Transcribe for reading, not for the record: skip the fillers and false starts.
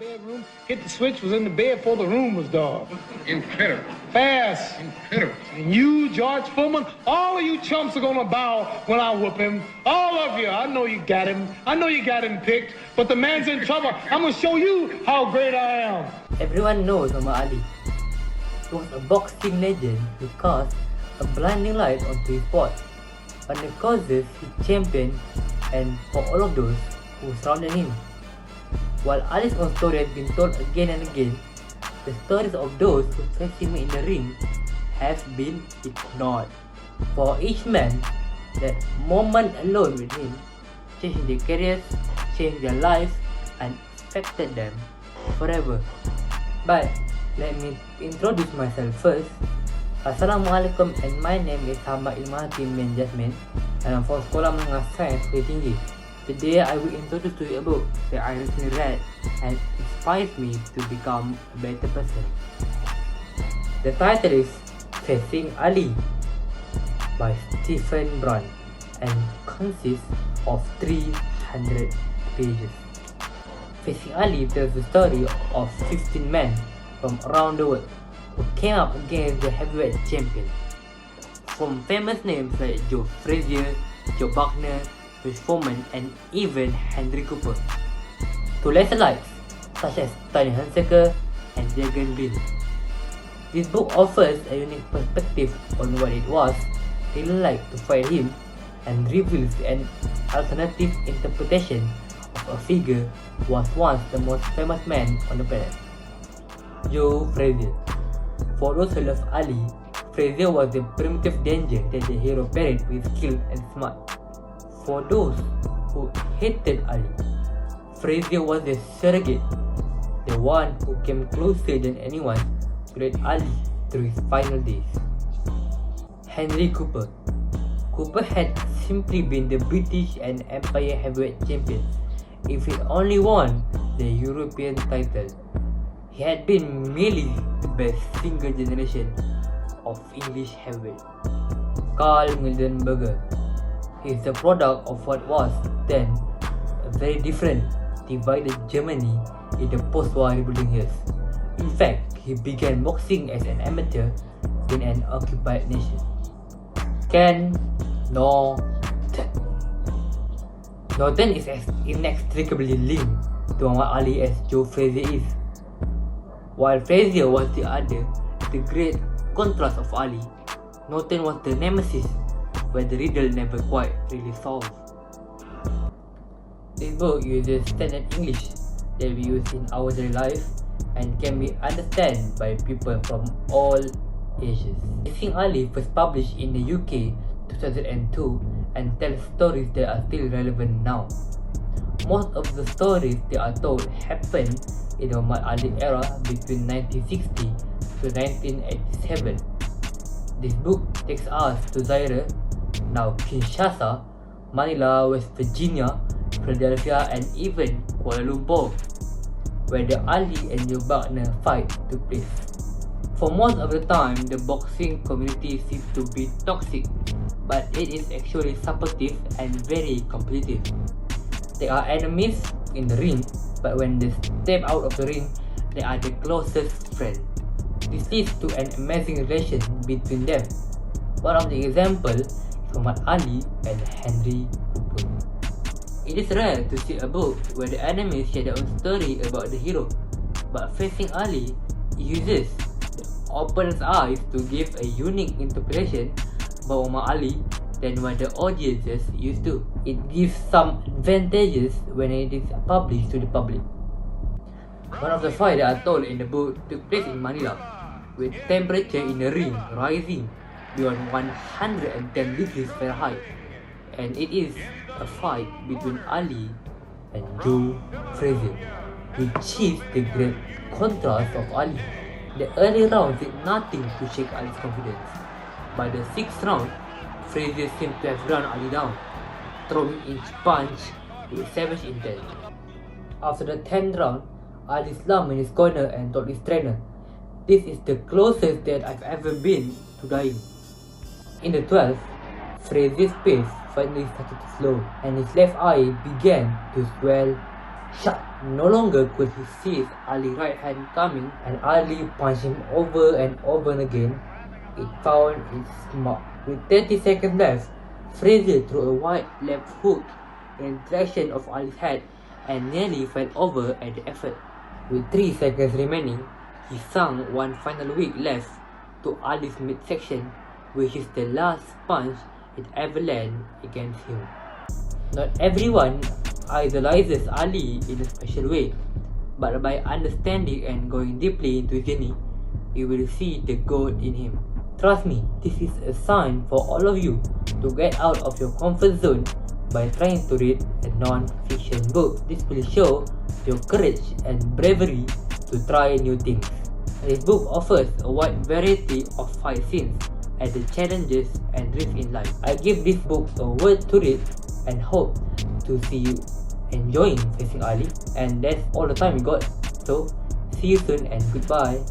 bedroom, hit the switch, was in the bed before the room was dark. Incredible. Fast. Incredible. And you, George Foreman, all of you chumps are gonna bow when I whoop him. All of you. I know you got him. I know you got him picked, but the man's in trouble. I'm gonna show you how great I am. Everyone knows Ahmad Ali. He was a boxing legend who cast a blinding light onto his sport, on the causes he championed, and for all of those who surrounded him. While Ali's own story has been told again and again, the stories of those who faced him in the ring have been ignored. For each man, that moment alone with him changed their careers, changed their lives, and affected them forever. But let me introduce myself first. Assalamualaikum, and my name is Ahmad Ilman SM, and I'm from Sekolah Menengah Sains di Tinggi. Today I will introduce to you a book that I recently read and inspires me to become a better person. The title is Facing Ali by Stephen Brown and consists of 300 pages. Facing Ali tells the story of 15 men from around the world who came up against the heavyweight champion. From famous names like Joe Frazier, Joe Buckner, George Foreman, and even Henry Cooper, to lesser lights such as Tony Hunsaker and Jagan Bill. This book offers a unique perspective on what it was really like to fight him and reveals an alternative interpretation of a figure who was once the most famous man on the planet, Joe Frazier. For those who love Ali, Frazier was the primitive danger that the hero parried with skill and smart. For those who hated Ali, Frazier was the surrogate, the one who came closer than anyone to lead Ali through his final days. Henry Cooper. Cooper had simply been the British and Empire heavyweight champion if he only won the European title. He had been merely the best single generation of English heavyweight. Karl Mildenberger. He is the product of what was then a very different, divided Germany in the post-war rebuilding years. In fact, he began boxing as an amateur in an occupied nation. Ken Norton. Norton is as inextricably linked to Ahmad Ali as Joe Frazier is. While Frazier was the great contrast of Ali, Norton was the nemesis where the riddle never quite really solved. This book uses standard English that we use in our daily life and can be understood by people from all ages. Facing Ali first published in the UK 2002 and tells stories that are still relevant now. Most of the stories that are told happened in the Ahmad Ali era between 1960 to 1987. This book takes us to Zaire, now Kinshasa, Manila, West Virginia, Philadelphia, and even Kuala Lumpur, where the Ali and Joe Buckner fight took place. For most of the time, the boxing community seems to be toxic, but it is actually supportive and very competitive. They are enemies in the ring, but when they step out of the ring, they are the closest friends. This leads to an amazing relation between them. One of the examples is Ahmad Ali and Henry Cooper. It is rare to see a book where the enemies share their own story about the hero, but Facing Ali uses the opponent's eyes to give a unique interpretation about Ahmad Ali than what the audiences used to. It gives some advantages when it is published to the public. One of the fights that are told in the book took place in Manila, with temperature in the ring rising beyond 110 degrees Fahrenheit, and it is a fight between Ali and Joe Frazier, which is the great contrast of Ali. The early rounds did nothing to shake Ali's confidence. By the 6th round, Frazier seemed to have run Ali down, throwing each punch with savage intent. After the 10th round, Ali slumped in his corner and told his trainer, "This is the closest that I've ever been to dying." In the 12th, Frazier's pace finally started to slow and his left eye began to swell Shocked, no longer could he see Ali's right hand coming, and Ali punched him over and over again. It found its mark. With 30 seconds left, Frazier threw a wide left hook in the direction of Ali's head and nearly fell over at the effort. With 3 seconds remaining, he sunk one final weak left to Ali's midsection, which is the last punch it ever landed against him. Not everyone idolizes Ali in a special way, but by understanding and going deeply into his journey, you will see the God in him. Trust me, this is a sign for all of you to get out of your comfort zone by trying to read a non-fiction book. This will show your courage and bravery to try new things. This book offers a wide variety of fight scenes and the challenges and risks in life. I give this book a word to read and hope to see you enjoying facing Ali. And that's all the time we got. So, see you soon and goodbye.